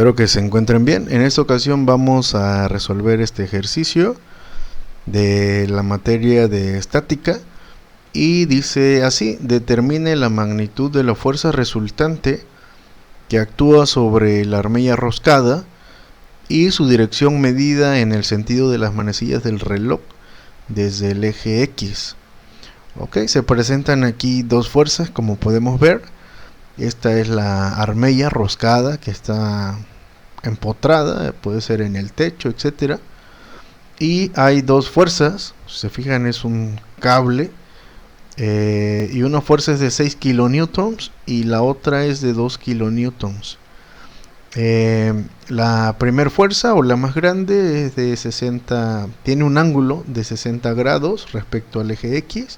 Espero que se encuentren bien. En esta ocasión vamos a resolver este ejercicio de la materia de estática y dice así: determine la magnitud de la fuerza resultante que actúa sobre la armilla roscada y su dirección medida en el sentido de las manecillas del reloj desde el eje X. Ok, se presentan aquí dos fuerzas, como podemos ver. Esta es la armilla roscada que está empotrada, puede ser en el techo, etcétera. Y hay dos fuerzas, si se fijan es un cable, y una fuerza es de 6 kilonewtons y la otra es de 2 kilonewtons. La primera fuerza, o la más grande, es de 60, tiene un ángulo de 60 grados respecto al eje X.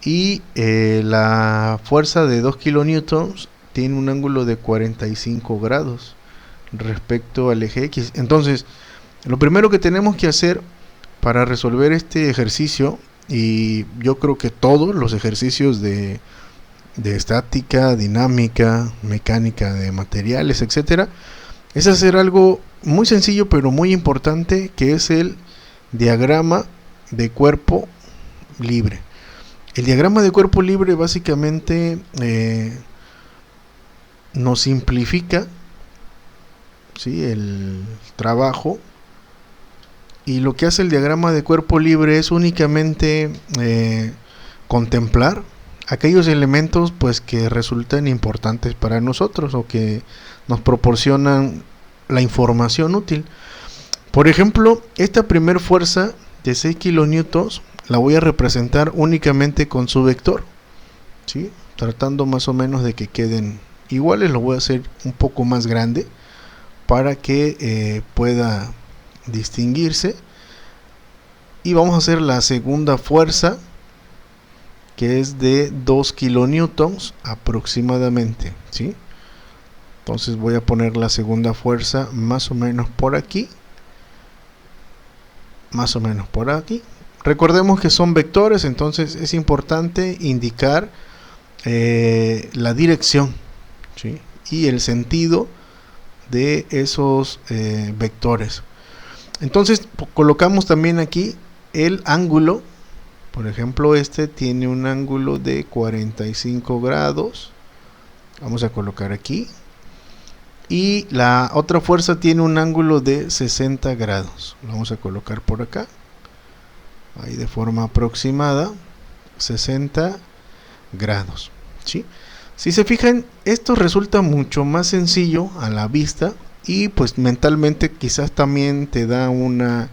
Y la fuerza de 2 kilonewtons tiene un ángulo de 45 grados respecto al eje X. Entonces, lo primero que tenemos que hacer para resolver este ejercicio, y yo creo que todos los ejercicios de estática, dinámica, mecánica de materiales, etcétera, es hacer algo muy sencillo pero muy importante, que es el diagrama de cuerpo libre. El diagrama de cuerpo libre básicamente nos simplifica, ¿sí?, el trabajo, y lo que hace el diagrama de cuerpo libre es únicamente contemplar aquellos elementos pues que resultan importantes para nosotros o que nos proporcionan la información útil. Por ejemplo, esta primera fuerza de 6 kilonewtons la voy a representar únicamente con su vector, ¿sí?, tratando más o menos de que queden iguales. Lo voy a hacer un poco más grande para que pueda distinguirse. Y vamos a hacer la segunda fuerza, que es de 2 kilonewtons aproximadamente, ¿sí? Entonces voy a poner la segunda fuerza más o menos por aquí, más o menos por aquí. Recordemos que son vectores, entonces es importante indicar la dirección, ¿sí?, y el sentido de esos vectores. Entonces colocamos también aquí el ángulo. Por ejemplo, este tiene un ángulo de 45 grados. Vamos a colocar aquí. Y la otra fuerza tiene un ángulo de 60 grados. Lo vamos a colocar por acá, ahí de forma aproximada, 60 grados, ¿sí? Si se fijan, esto resulta mucho más sencillo a la vista, y pues mentalmente quizás también te da una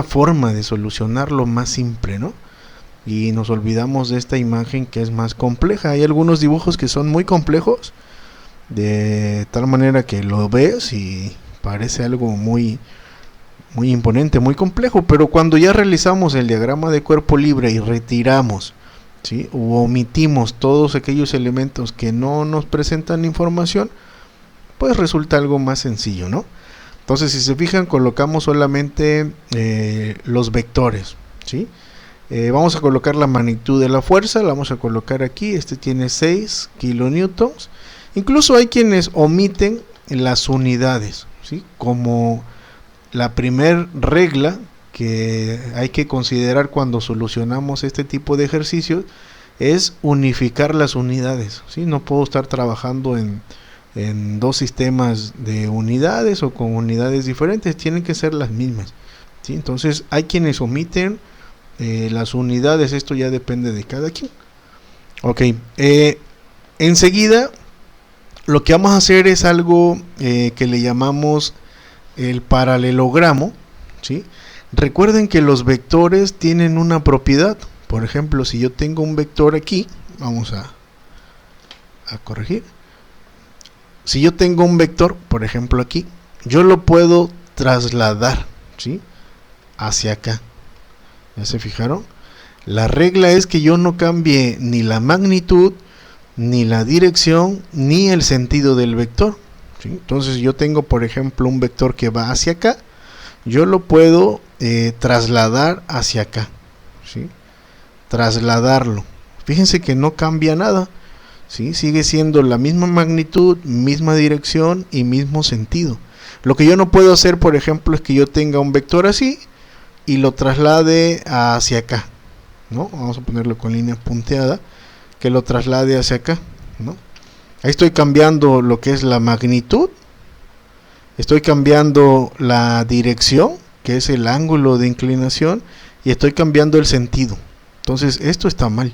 forma de solucionarlo más simple, ¿no? Y nos olvidamos de esta imagen que es más compleja. Hay algunos dibujos que son muy complejos, de tal manera que lo ves y parece algo muy imponente, muy complejo, pero cuando ya realizamos el diagrama de cuerpo libre y retiramos, ¿sí?, u omitimos todos aquellos elementos que no nos presentan información, pues resulta algo más sencillo, ¿no? Entonces, si se fijan, colocamos solamente los vectores, ¿sí? Vamos a colocar la magnitud de la fuerza, la vamos a colocar aquí. Este tiene 6 kilonewtons. Incluso hay quienes omiten las unidades, ¿sí?, como la primer regla que hay que considerar cuando solucionamos este tipo de ejercicios es unificar las unidades, ¿sí? No puedo estar trabajando en dos sistemas de unidades o con unidades diferentes, tienen que ser las mismas, ¿sí? Entonces hay quienes omiten las unidades, esto ya depende de cada quien. Ok, enseguida lo que vamos a hacer es algo que le llamamos el paralelogramo, ¿sí? Recuerden que los vectores tienen una propiedad. Por ejemplo, si yo tengo un vector aquí, vamos a corregir. Si yo tengo un vector, por ejemplo aquí, yo lo puedo trasladar, ¿sí?, hacia acá. ¿Ya se fijaron? La regla es que yo no cambie ni la magnitud, ni la dirección, ni el sentido del vector, ¿sí? Entonces yo tengo, por ejemplo, un vector que va hacia acá, yo lo puedo trasladar hacia acá, ¿sí?, trasladarlo. Fíjense que no cambia nada, ¿sí? Sigue siendo la misma magnitud, misma dirección y mismo sentido. Lo que yo no puedo hacer, por ejemplo, es que yo tenga un vector así y lo traslade hacia acá, ¿no? Vamos a ponerlo con línea punteada, que lo traslade hacia acá, ¿no? Ahí estoy cambiando lo que es la magnitud, estoy cambiando la dirección, que es el ángulo de inclinación, y estoy cambiando el sentido. Entonces esto está mal.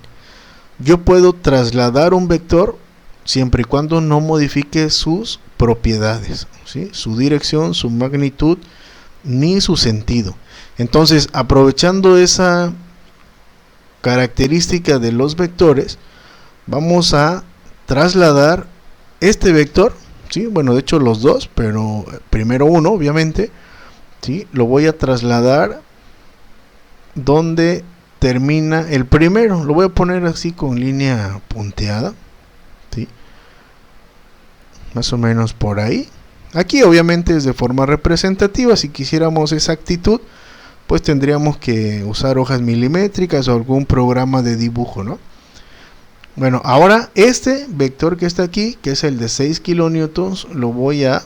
Yo puedo trasladar un vector siempre y cuando no modifique sus propiedades, ¿sí? Su dirección, su magnitud, ni su sentido. Entonces, aprovechando esa característica de los vectores, vamos a trasladar este vector, ¿sí? Bueno, de hecho los dos, pero primero uno, obviamente, ¿sí? Lo voy a trasladar donde termina el primero. Lo voy a poner así con línea punteada, ¿sí? Más o menos por ahí. Aquí obviamente es de forma representativa. Si quisiéramos exactitud, pues tendríamos que usar hojas milimétricas o algún programa de dibujo, ¿no? Bueno, ahora este vector que está aquí, que es el de 6 kilonewtons, lo voy a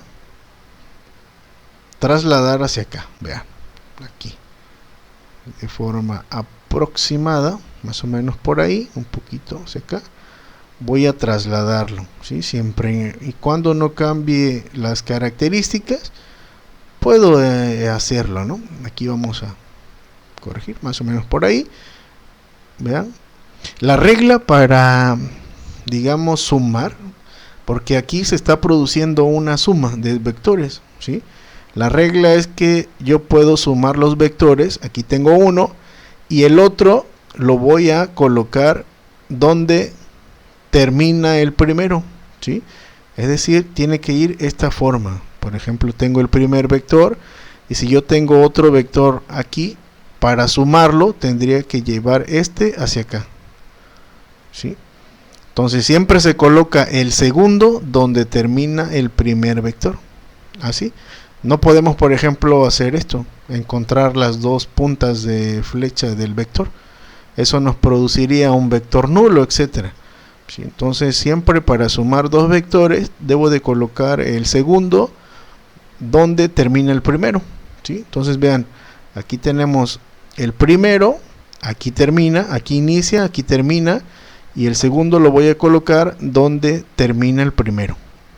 trasladar hacia acá. Vean, aquí, de forma aproximada, más o menos por ahí, un poquito hacia acá. Voy a trasladarlo, ¿sí? Siempre y cuando no cambie las características, puedo hacerlo, ¿no? Aquí vamos a corregir, más o menos por ahí. Vean, la regla para, digamos, sumar, porque aquí se está produciendo una suma de vectores, ¿sí? La regla es que yo puedo sumar los vectores. Aquí tengo uno y el otro lo voy a colocar donde termina el primero, ¿sí? Es decir, tiene que ir esta forma. Por ejemplo, tengo el primer vector y si yo tengo otro vector aquí, para sumarlo tendría que llevar este hacia acá, ¿sí? Entonces siempre se coloca el segundo donde termina el primer vector, así. No podemos, por ejemplo, hacer esto, encontrar las dos puntas de flecha del vector. Eso nos produciría un vector nulo, etcétera. ¿Sí? Entonces siempre para sumar dos vectores debo de colocar el segundo donde termina el primero, ¿sí? Entonces vean, aquí tenemos el primero, aquí termina, aquí inicia, aquí termina, y el segundo lo voy a colocar donde termina el primero,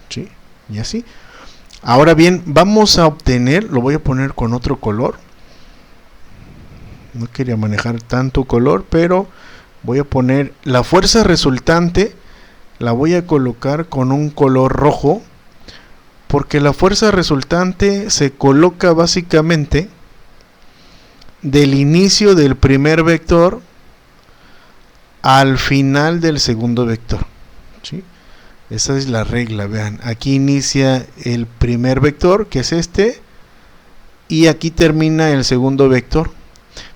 ¿sí? Y así. Ahora bien, vamos a obtener, lo voy a poner con otro color. No quería manejar tanto color, pero voy a poner la fuerza resultante, la voy a colocar con un color rojo, porque la fuerza resultante se coloca básicamente del inicio del primer vector al final del segundo vector, ¿sí? Esa es la regla, vean, aquí inicia el primer vector, que es este, y aquí termina el segundo vector.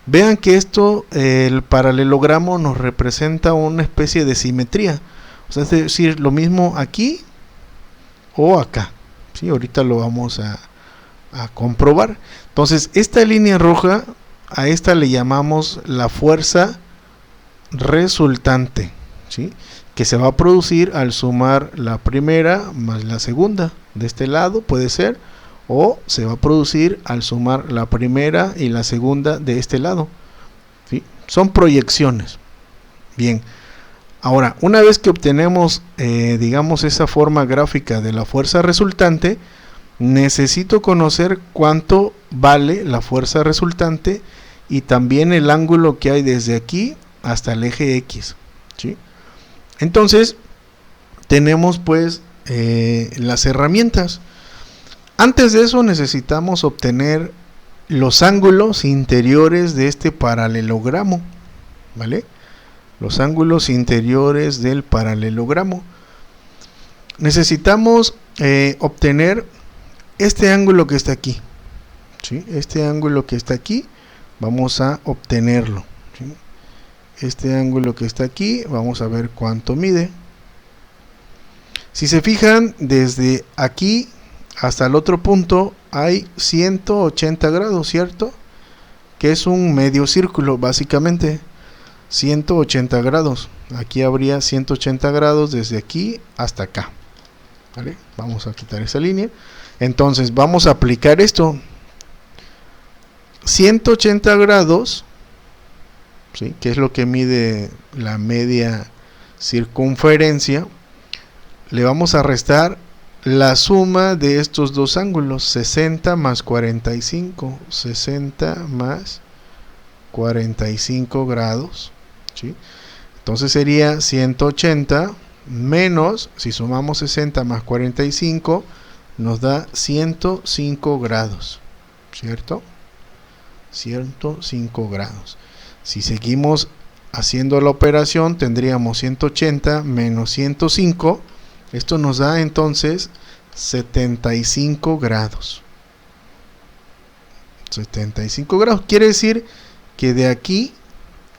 Vean que esto, el paralelogramo nos representa una especie de simetría, o sea, es decir, lo mismo aquí o acá, ¿sí? Ahorita lo vamos a comprobar. Entonces, esta línea roja, a esta le llamamos la fuerza resultante, ¿sí? Que se va a producir al sumar la primera más la segunda de este lado, puede ser, o se va a producir al sumar la primera y la segunda de este lado, ¿sí? Son proyecciones. Bien, ahora una vez que obtenemos digamos esa forma gráfica de la fuerza resultante, necesito conocer cuánto vale la fuerza resultante y también el ángulo que hay desde aquí hasta el eje X, ¿sí? Entonces tenemos pues las herramientas. Antes de eso necesitamos obtener los ángulos interiores de este paralelogramo, ¿vale? Los ángulos interiores del paralelogramo. Necesitamos obtener este ángulo que está aquí, ¿sí? Este ángulo que está aquí, vamos a obtenerlo, ¿sí? Este ángulo que está aquí, vamos a ver cuánto mide. Si se fijan, desde aquí hasta el otro punto hay 180 grados, ¿cierto? Que es un medio círculo, básicamente. 180 grados. Aquí habría 180 grados desde aquí hasta acá. ¿Vale? Vamos a quitar esa línea. Entonces vamos a aplicar esto. 180 grados, ¿sí?, que es lo que mide la media circunferencia, le vamos a restar la suma de estos dos ángulos, 60 más 45, 60 más 45 grados, ¿sí? Entonces sería 180 menos, si sumamos 60 más 45, nos da 105 grados, ¿cierto? 105 grados. Si seguimos haciendo la operación, tendríamos 180 menos 105. Esto nos da entonces 75 grados. 75 grados. Quiere decir que de aquí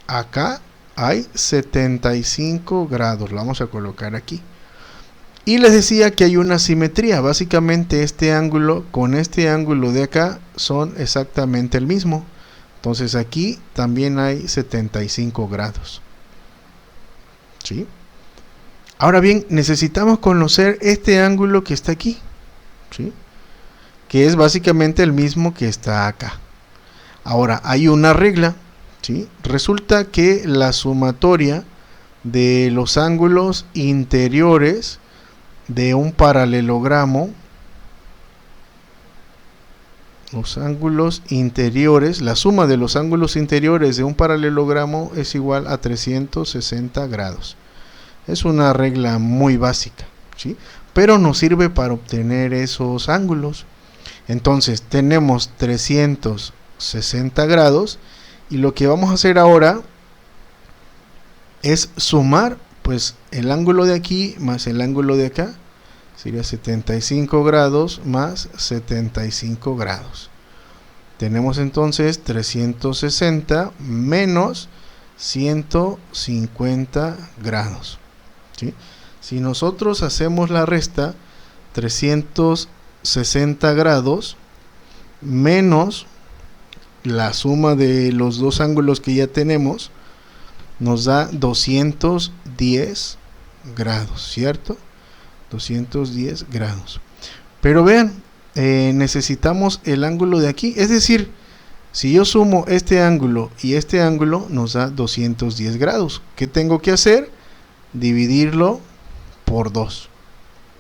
a acá hay 75 grados. Lo vamos a colocar aquí. Y les decía que hay una simetría. Básicamente este ángulo con este ángulo de acá son exactamente el mismo. Entonces aquí también hay 75 grados. ¿Sí? Ahora bien, necesitamos conocer este ángulo que está aquí, ¿sí?, que es básicamente el mismo que está acá. Ahora, hay una regla, ¿sí? Resulta que la sumatoria de los ángulos interiores de un paralelogramo, los ángulos interiores, la suma de los ángulos interiores de un paralelogramo es igual a 360 grados. Es una regla muy básica, ¿sí?, pero nos sirve para obtener esos ángulos. Entonces tenemos 360 grados y lo que vamos a hacer ahora es sumar pues el ángulo de aquí más el ángulo de acá. Sería 75 grados más 75 grados. Tenemos entonces 360 menos 150 grados. ¿Sí? Si nosotros hacemos la resta, 360 grados menos la suma de los dos ángulos que ya tenemos, nos da 210 grados, ¿cierto? 210 grados. Pero vean, necesitamos el ángulo de aquí, es decir, si yo sumo este ángulo y este ángulo, nos da 210 grados. ¿Qué tengo que hacer? Dividirlo por 2,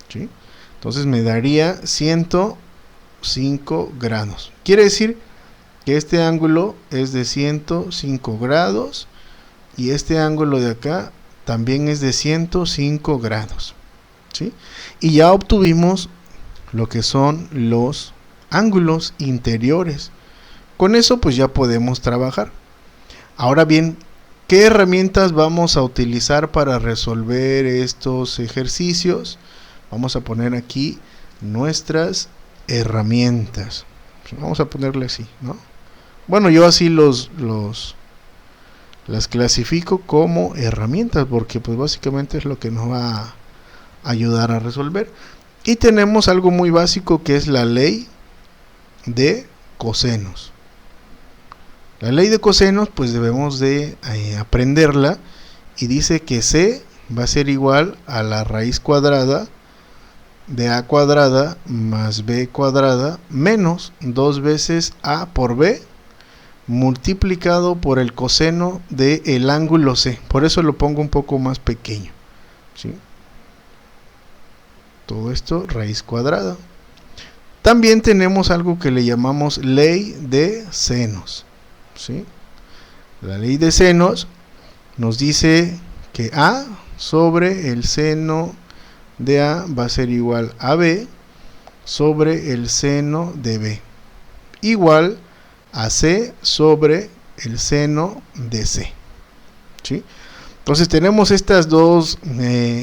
¿sí? Entonces me daría 105 grados. Quiere decir que este ángulo es de 105 grados y este ángulo de acá también es de 105 grados, ¿sí? Y ya obtuvimos lo que son los ángulos interiores. Con eso pues ya podemos trabajar. Ahora bien, ¿qué herramientas vamos a utilizar para resolver estos ejercicios? Vamos a poner aquí nuestras herramientas. Vamos a ponerle así, ¿no? Bueno, yo así las clasifico como herramientas porque pues básicamente es lo que nos va a ayudar a resolver. Y tenemos algo muy básico que es la ley de cosenos. La ley de cosenos pues debemos de aprenderla y dice que C va a ser igual a la raíz cuadrada de A cuadrada más B cuadrada menos 2 veces A por B multiplicado por el coseno del ángulo C. Por eso lo pongo un poco más pequeño, ¿sí? Todo esto raíz cuadrada. También tenemos algo que le llamamos ley de senos, ¿sí? La ley de senos nos dice que A sobre el seno de A va a ser igual a B sobre el seno de B igual a C sobre el seno de C, ¿sí? Entonces tenemos estas dos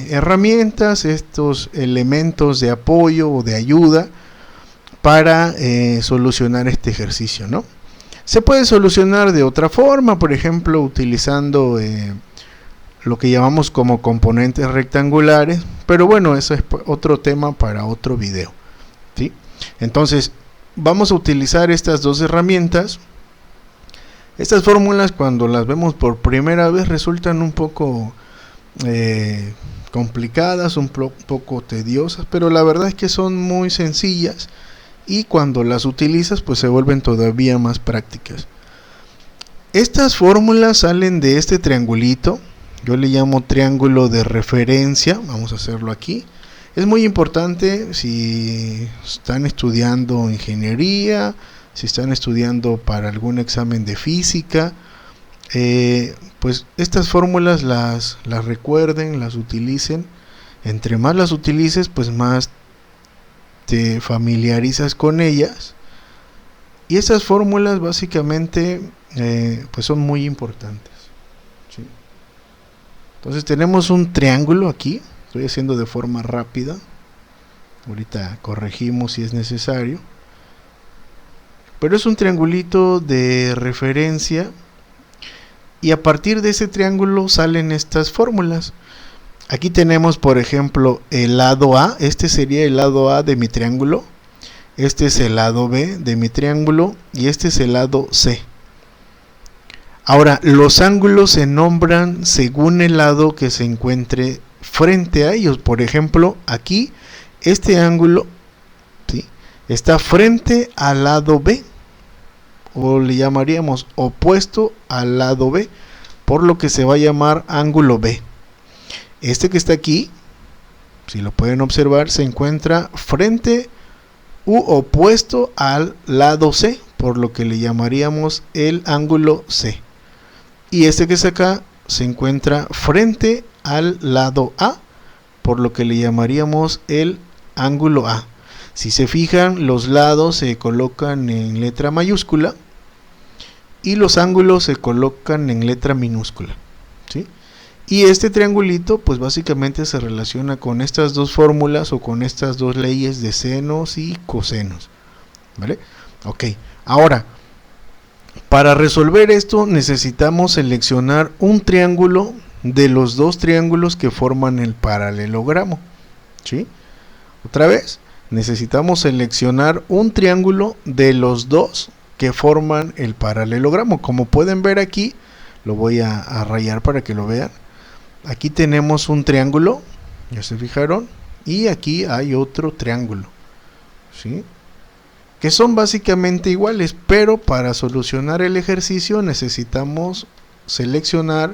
herramientas, estos elementos de apoyo o de ayuda para solucionar este ejercicio, ¿no? Se puede solucionar de otra forma, por ejemplo, utilizando lo que llamamos como componentes rectangulares, pero bueno, eso es otro tema para otro video, ¿sí? Entonces, vamos a utilizar estas dos herramientas Estas fórmulas, cuando las vemos por primera vez, resultan un poco complicadas, un poco tediosas, pero la verdad es que son muy sencillas y cuando las utilizas pues se vuelven todavía más prácticas. Estas fórmulas salen de este triangulito, yo le llamo triángulo de referencia, vamos a hacerlo aquí. Es muy importante si están estudiando ingeniería, si están estudiando para algún examen de física, pues estas fórmulas las recuerden, las utilicen. Entre más las utilices, pues más te familiarizas con ellas. Y estas fórmulas básicamente pues son muy importantes, ¿sí? Entonces tenemos un triángulo aquí, estoy haciendo de forma rápida, ahorita corregimos si es necesario, pero es un triangulito de referencia y a partir de ese triángulo salen estas fórmulas. Aquí tenemos por ejemplo el lado A, este sería el lado A de mi triángulo, este es el lado B de mi triángulo y este es el lado C. Ahora, los ángulos se nombran según el lado que se encuentre frente a ellos. Por ejemplo, aquí este ángulo, ¿sí?, está frente al lado B, o le llamaríamos opuesto al lado B, por lo que se va a llamar ángulo B. Este que está aquí, si lo pueden observar, se encuentra frente u opuesto al lado C, por lo que le llamaríamos el ángulo C. Y este que está acá se encuentra frente al lado A, por lo que le llamaríamos el ángulo A. Si se fijan, los lados se colocan en letra mayúscula y los ángulos se colocan en letra minúscula, ¿sí? Y este triangulito pues básicamente se relaciona con estas dos fórmulas o con estas dos leyes de senos y cosenos, ¿vale? Ok, ahora para resolver esto necesitamos seleccionar un triángulo de los dos triángulos que forman el paralelogramo, ¿sí? Otra vez, necesitamos seleccionar un triángulo de los dos que forman el paralelogramo. Como pueden ver aquí, lo voy a rayar para que lo vean. Aquí tenemos un triángulo, ya se fijaron, y aquí hay otro triángulo, ¿sí?, que son básicamente iguales, pero para solucionar el ejercicio necesitamos seleccionar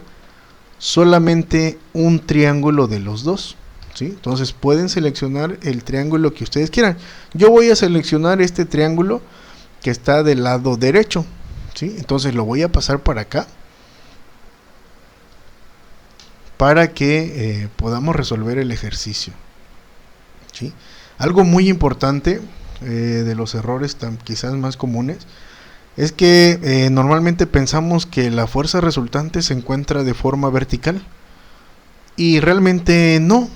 solamente un triángulo de los dos, ¿sí? Entonces pueden seleccionar el triángulo que ustedes quieran. Yo voy a seleccionar este triángulo que está del lado derecho, ¿sí? Entonces lo voy a pasar para acá para que podamos resolver el ejercicio, ¿sí? Algo muy importante de los errores quizás más comunes es que normalmente pensamos que la fuerza resultante se encuentra de forma vertical y realmente no.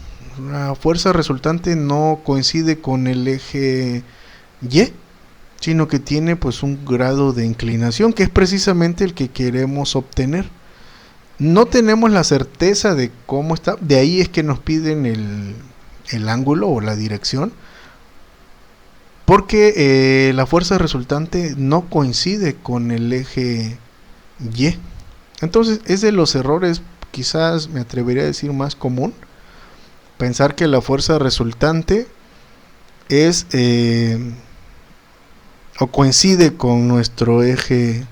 La fuerza resultante no coincide con el eje Y, sino que tiene pues un grado de inclinación que es precisamente el que queremos obtener. No tenemos la certeza de cómo está, de ahí es que nos piden el ángulo o la dirección, porque la fuerza resultante no coincide con el eje Y. Entonces es de los errores, quizás me atrevería a decir más común, pensar que la fuerza resultante es o coincide con nuestro eje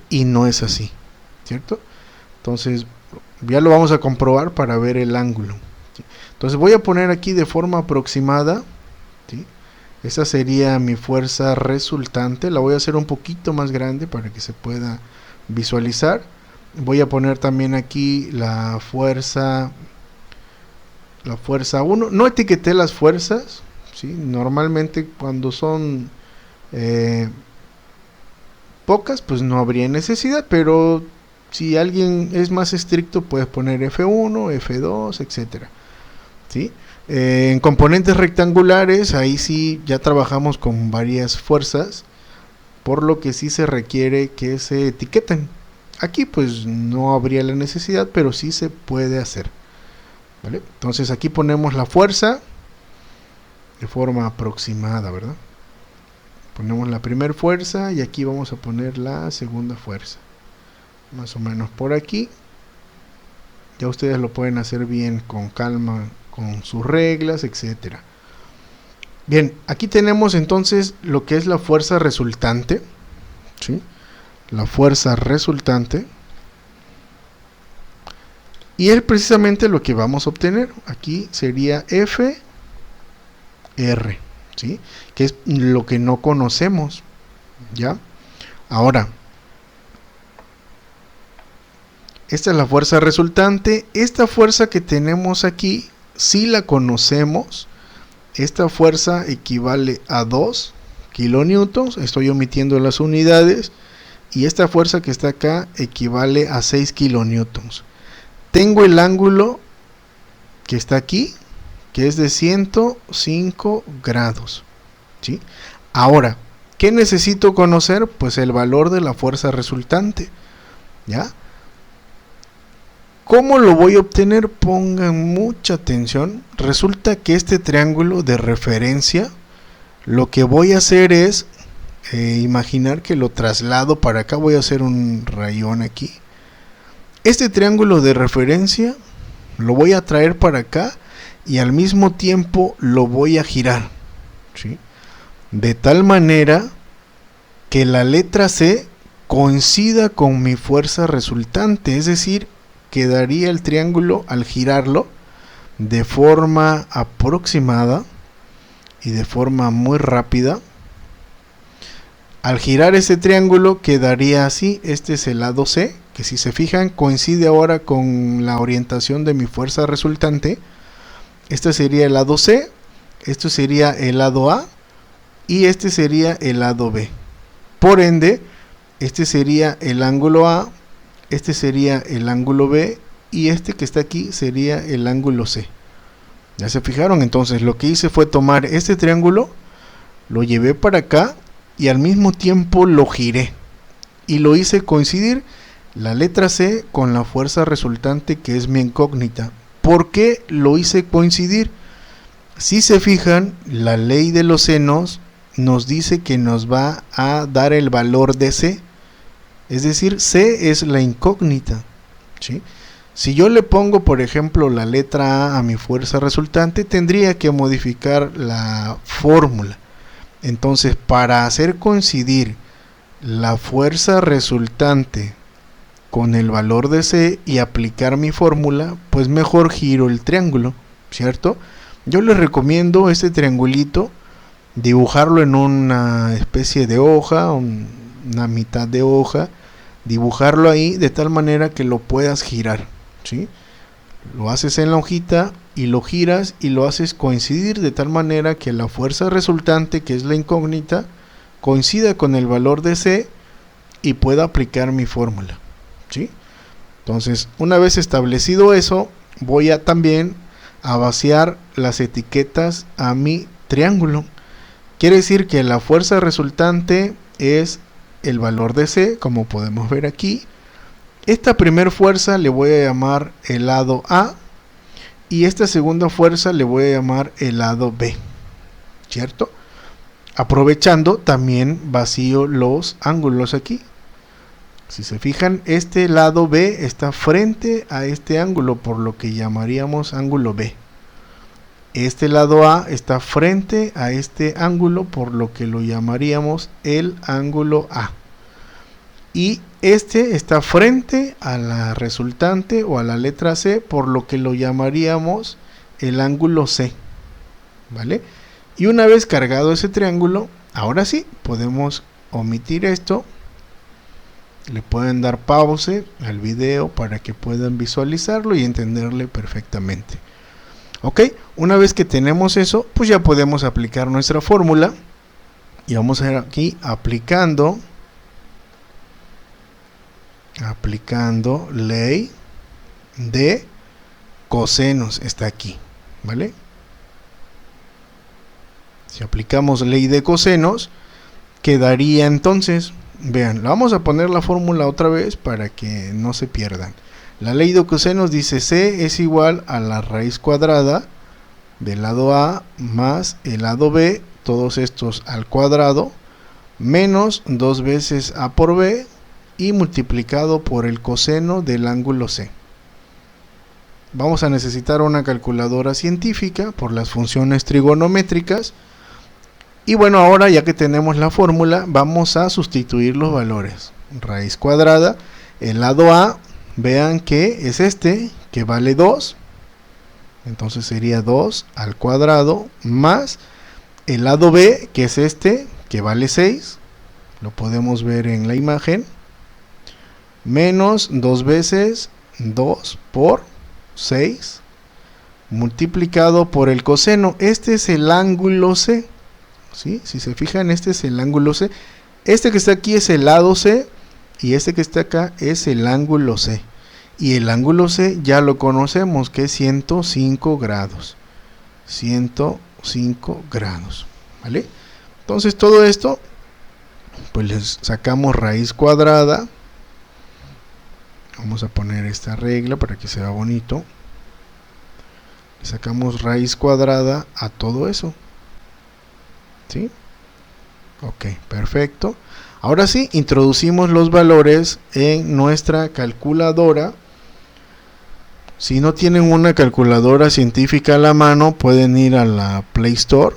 y no es así, ¿cierto? Entonces ya lo vamos a comprobar para ver el ángulo, ¿sí? Entonces voy a poner aquí de forma aproximada, ¿sí?, esa sería mi fuerza resultante. La voy a hacer un poquito más grande para que se pueda visualizar. Voy a poner también aquí la fuerza 1. No etiqueté las fuerzas, ¿sí? Normalmente cuando son pocas pues no habría necesidad, pero si alguien es más estricto puedes poner F1, F2, etcétera, ¿sí? En componentes rectangulares ahí sí ya trabajamos con varias fuerzas, por lo que sí se requiere que se etiqueten. Aquí pues no habría la necesidad, pero sí se puede hacer, ¿vale? Entonces aquí ponemos la fuerza de forma aproximada, ¿verdad? Ponemos la primera fuerza y aquí vamos a poner la segunda fuerza. Más o menos por aquí. Ya ustedes lo pueden hacer bien con calma, con sus reglas, etcétera. Bien, aquí tenemos entonces lo que es la fuerza resultante, ¿sí? La fuerza resultante. Y es precisamente lo que vamos a obtener. Aquí sería F, R, ¿sí? Que es lo que no conocemos, ¿ya? Ahora, esta es la fuerza resultante. Esta fuerza que tenemos aquí, si la conocemos, esta fuerza equivale a 2 kilonewtons. Estoy omitiendo las unidades. Y esta fuerza que está acá equivale a 6 kilonewtons. Tengo el ángulo que está aquí, que es de 105 grados, ¿sí? Ahora, ¿qué necesito conocer? Pues el valor de la fuerza resultante, ¿ya? ¿Cómo lo voy a obtener? Pongan mucha atención. Resulta que este triángulo de referencia, lo que voy a hacer es imaginar que lo traslado para acá. Voy a hacer un rayón aquí. Este triángulo de referencia lo voy a traer para acá y al mismo tiempo lo voy a girar, ¿sí? De tal manera que la letra C coincida con mi fuerza resultante, es decir, quedaría el triángulo al girarlo de forma aproximada y de forma muy rápida. Al girar ese triángulo quedaría así. Este es el lado C, que si se fijan coincide ahora con la orientación de mi fuerza resultante. Este sería el lado C, esto sería el lado A y este sería el lado B. Por ende, este sería el ángulo A, este sería el ángulo B y este que está aquí sería el ángulo C. ¿Ya se fijaron? Entonces lo que hice fue tomar este triángulo, lo llevé para acá y al mismo tiempo lo giré. Y lo hice coincidir la letra C con la fuerza resultante, que es mi incógnita. ¿Por qué lo hice coincidir? Si se fijan, la ley de los senos nos dice que nos va a dar el valor de C. Es decir, C es la incógnita, ¿sí? Si yo le pongo, por ejemplo, la letra A mi fuerza resultante, tendría que modificar la fórmula. Entonces, para hacer coincidir la fuerza resultante con el valor de C y aplicar mi fórmula, pues mejor giro el triángulo, ¿cierto? Yo les recomiendo este triangulito, dibujarlo en una especie de hoja, una mitad de hoja, dibujarlo ahí de tal manera que lo puedas girar, ¿sí? Lo haces en la hojita y lo giras y lo haces coincidir de tal manera que la fuerza resultante, que es la incógnita, coincida con el valor de C y pueda aplicar mi fórmula, ¿sí? Entonces, una vez establecido eso, voy a también a vaciar las etiquetas a mi triángulo. Quiere decir que la fuerza resultante es el valor de C, como podemos ver aquí. Esta primera fuerza le voy a llamar el lado A y esta segunda fuerza le voy a llamar el lado B, ¿cierto? Aprovechando, también vacío los ángulos aquí. Si se fijan, este lado B está frente a este ángulo, por lo que llamaríamos ángulo B. Este lado A está frente a este ángulo, por lo que lo llamaríamos el ángulo A. Y este está frente a la resultante o a la letra C, por lo que lo llamaríamos el ángulo C, ¿vale? Y una vez cargado ese triángulo, ahora sí, podemos omitir esto. Le pueden dar pause al video para que puedan visualizarlo y entenderle perfectamente. Ok, una vez que tenemos eso, pues ya podemos aplicar nuestra fórmula. Y vamos a ir aquí aplicando ley de cosenos. Está aquí, ¿vale? Si aplicamos ley de cosenos, quedaría entonces, vean, vamos a poner la fórmula otra vez para que no se pierdan. La ley de cosenos dice C es igual a la raíz cuadrada del lado A más el lado B, todos estos al cuadrado, menos 2 veces a por b y multiplicado por el coseno del ángulo C. Vamos a necesitar una calculadora científica por las funciones trigonométricas. Y bueno, ahora ya que tenemos la fórmula, vamos a sustituir los valores. Raíz cuadrada, el lado A, vean que es este, que vale 2. Entonces sería 2 al cuadrado más el lado B, que es este, que vale 6. Lo podemos ver en la imagen. Menos 2 veces 2 por 6 multiplicado por el coseno. Este es el ángulo C. ¿Sí? Si se fijan, este es el ángulo C. Este que está aquí es el lado C y este que está acá es el ángulo C. Y el ángulo C ya lo conocemos, que es 105 grados. 105 grados. ¿Vale? Entonces todo esto, pues les sacamos raíz cuadrada. Vamos a poner esta regla para que se vea bonito. Le sacamos raíz cuadrada a todo eso. ¿Sí? Ok, perfecto. Ahora sí, introducimos los valores en nuestra calculadora. Si no tienen una calculadora científica a la mano, pueden ir a la Play Store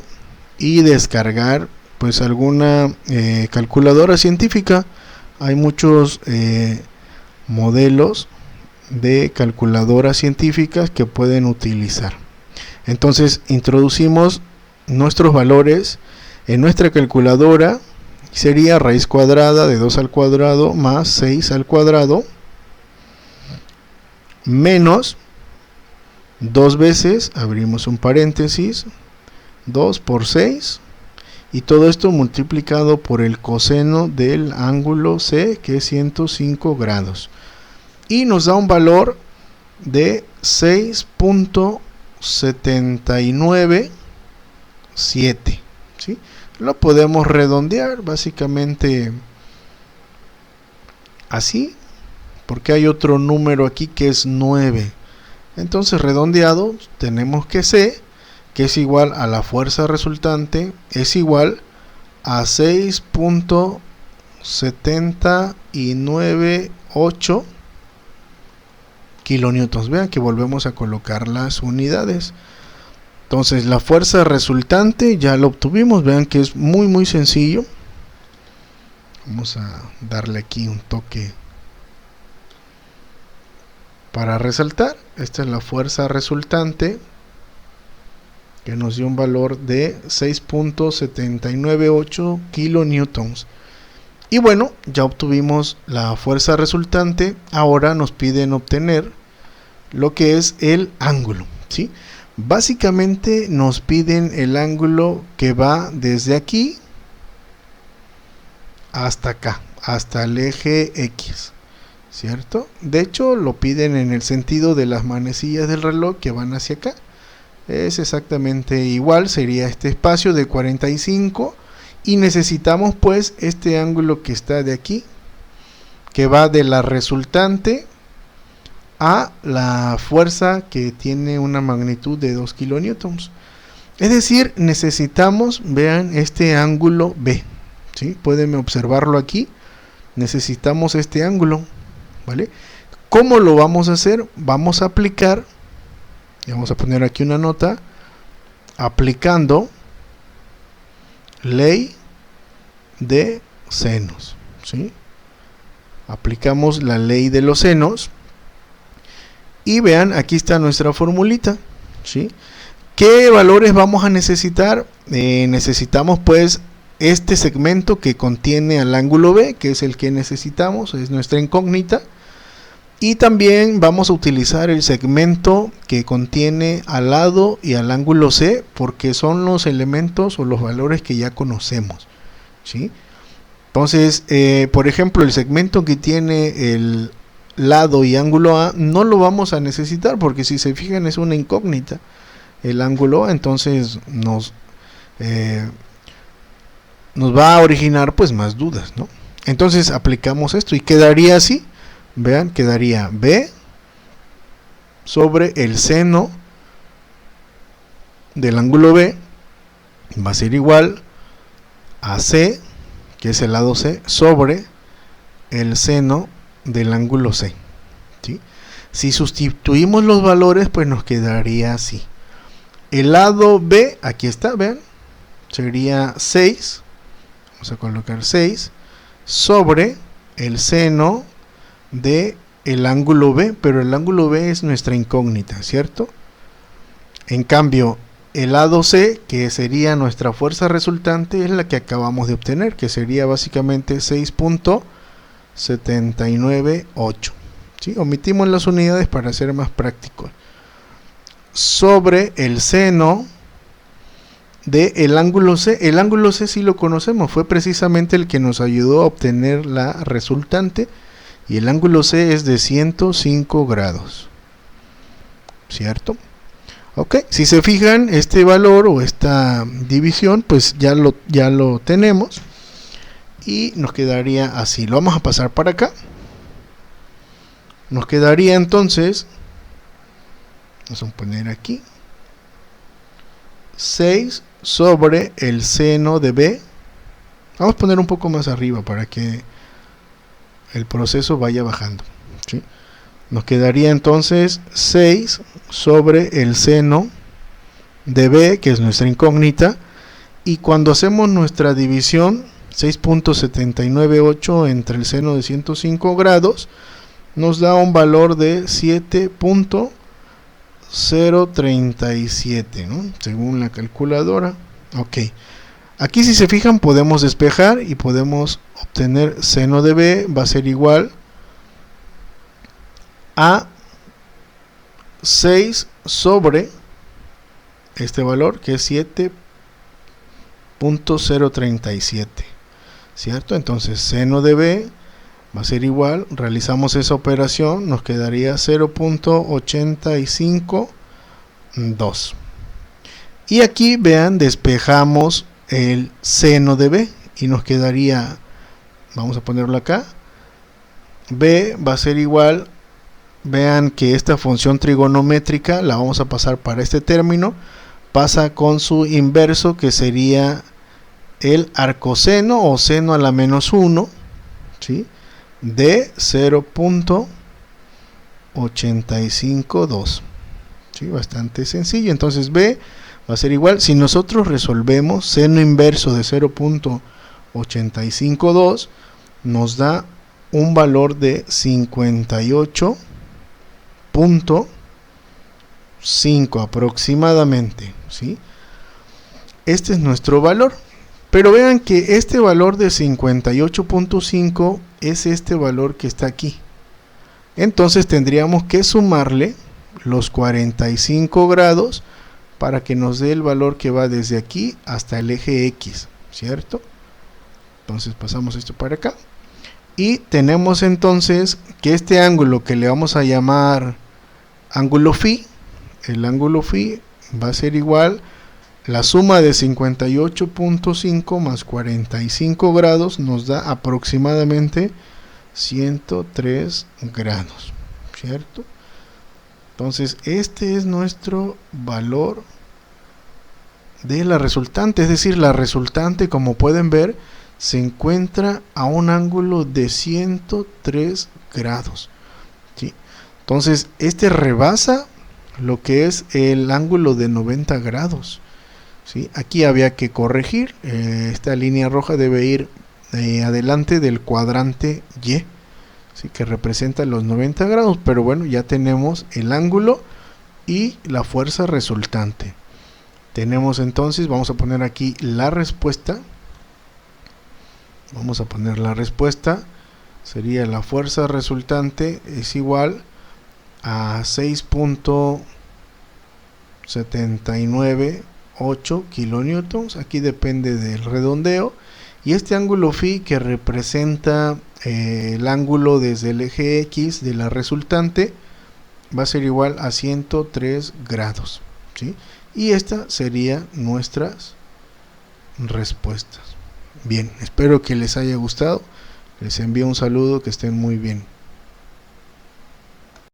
y descargar pues alguna calculadora científica. Hay muchos modelos de calculadoras científicas que pueden utilizar. Entonces introducimos nuestros valores en nuestra calculadora. Sería raíz cuadrada de 2 al cuadrado más 6 al cuadrado menos 2 veces, abrimos un paréntesis, 2 por 6 y todo esto multiplicado por el coseno del ángulo C, que es 105 grados. Y nos da un valor de 6.797. ¿Sí? Lo podemos redondear básicamente así, porque hay otro número aquí que es 9. Entonces redondeado tenemos que C, que es igual a la fuerza resultante, es igual a 6.798 kilonewtons. Vean que volvemos a colocar las unidades. Entonces la fuerza resultante ya lo obtuvimos. Vean que es muy sencillo. Vamos a darle aquí un toque para resaltar. Esta es la fuerza resultante, que nos dio un valor de 6.798 kilonewtons. Y bueno, ya obtuvimos la fuerza resultante. Ahora nos piden obtener lo que es el ángulo, ¿sí? Básicamente nos piden el ángulo que va desde aquí hasta acá, hasta el eje X, ¿cierto? De hecho lo piden en el sentido de las manecillas del reloj que van hacia acá. Es exactamente igual, sería este espacio de 45 y necesitamos pues este ángulo que está de aquí, que va de la resultante a la fuerza que tiene una magnitud de 2 kilonewtons. Es decir, necesitamos, vean, este ángulo B, ¿sí? Pueden observarlo aquí. Necesitamos este ángulo, ¿vale? ¿Cómo lo vamos a hacer? Vamos a aplicar, y vamos a poner aquí una nota, aplicando ley de senos, ¿sí? Aplicamos la ley de los senos. Y vean, aquí está nuestra formulita, ¿sí? ¿Qué valores vamos a necesitar? Necesitamos pues este segmento que contiene al ángulo B, que es el que necesitamos, es nuestra incógnita. Y también vamos a utilizar el segmento que contiene al lado y al ángulo C, porque son los elementos o los valores que ya conocemos, ¿sí? Entonces, por ejemplo, el segmento que tiene el lado y ángulo A no lo vamos a necesitar, porque si se fijan es una incógnita el ángulo A, entonces nos va a originar pues más dudas, ¿no? Entonces aplicamos esto y quedaría así. Vean, quedaría B sobre el seno del ángulo B va a ser igual a C, que es el lado C, sobre el seno del ángulo C, ¿sí? Si sustituimos los valores, pues nos quedaría así. El lado B, aquí está, vean, sería 6, vamos a colocar 6, sobre el seno de el ángulo B, pero el ángulo B es nuestra incógnita, ¿cierto? En cambio, el lado C, que sería nuestra fuerza resultante, es la que acabamos de obtener, que sería básicamente 6.798, ¿sí? Omitimos las unidades para ser más prácticos. Sobre el seno del ángulo C. El ángulo C sí lo conocemos, fue precisamente el que nos ayudó a obtener la resultante, y el ángulo C es de 105 grados, ¿cierto? Ok, si se fijan, este valor o esta división, pues ya lo tenemos, y nos quedaría así. Lo vamos a pasar para acá. Nos quedaría entonces, vamos a poner aquí, 6 sobre el seno de B. Vamos a poner un poco más arriba para que el proceso vaya bajando, ¿sí? Nos quedaría entonces 6 sobre el seno de B, que es nuestra incógnita, y cuando hacemos nuestra división, 6.798 entre el seno de 105 grados, nos da un valor de 7.037, ¿no? Según la calculadora. Ok, aquí si se fijan podemos despejar y podemos obtener seno de B va a ser igual a 6 sobre este valor, que es 7.037, ¿cierto? Entonces seno de B va a ser igual, realizamos esa operación, nos quedaría 0.852. Y aquí vean, despejamos el seno de B y nos quedaría, vamos a ponerlo acá, B va a ser igual, vean que esta función trigonométrica la vamos a pasar para este término, pasa con su inverso, que sería el arcoseno o seno a la menos 1, ¿sí?, de 0.852, ¿sí? Bastante sencillo. Entonces B va a ser igual, si nosotros resolvemos seno inverso de 0.852, nos da un valor de 58.5 aproximadamente, ¿sí? Este es nuestro valor. Pero vean que este valor de 58.5 es este valor que está aquí. Entonces tendríamos que sumarle los 45 grados para que nos dé el valor que va desde aquí hasta el eje X, ¿cierto? Entonces pasamos esto para acá. Y tenemos entonces que este ángulo, que le vamos a llamar ángulo phi, el ángulo phi va a ser igual, la suma de 58.5 más 45 grados nos da aproximadamente 103 grados, ¿cierto? Entonces este es nuestro valor de la resultante, es decir, la resultante, como pueden ver, se encuentra a un ángulo de 103 grados, ¿sí? Entonces este rebasa lo que es el ángulo de 90 grados. ¿Sí? Aquí había que corregir, esta línea roja debe ir adelante del cuadrante Y, ¿sí?, que representa los 90 grados, pero bueno, ya tenemos el ángulo y la fuerza resultante. Tenemos entonces, vamos a poner aquí la respuesta, sería la fuerza resultante es igual a 6.798 kilonewtons, aquí depende del redondeo, y este ángulo phi, que representa el ángulo desde el eje X de la resultante, va a ser igual a 103 grados, ¿sí? Y esta sería nuestras respuestas. Bien, espero que les haya gustado, les envío un saludo, que estén muy bien.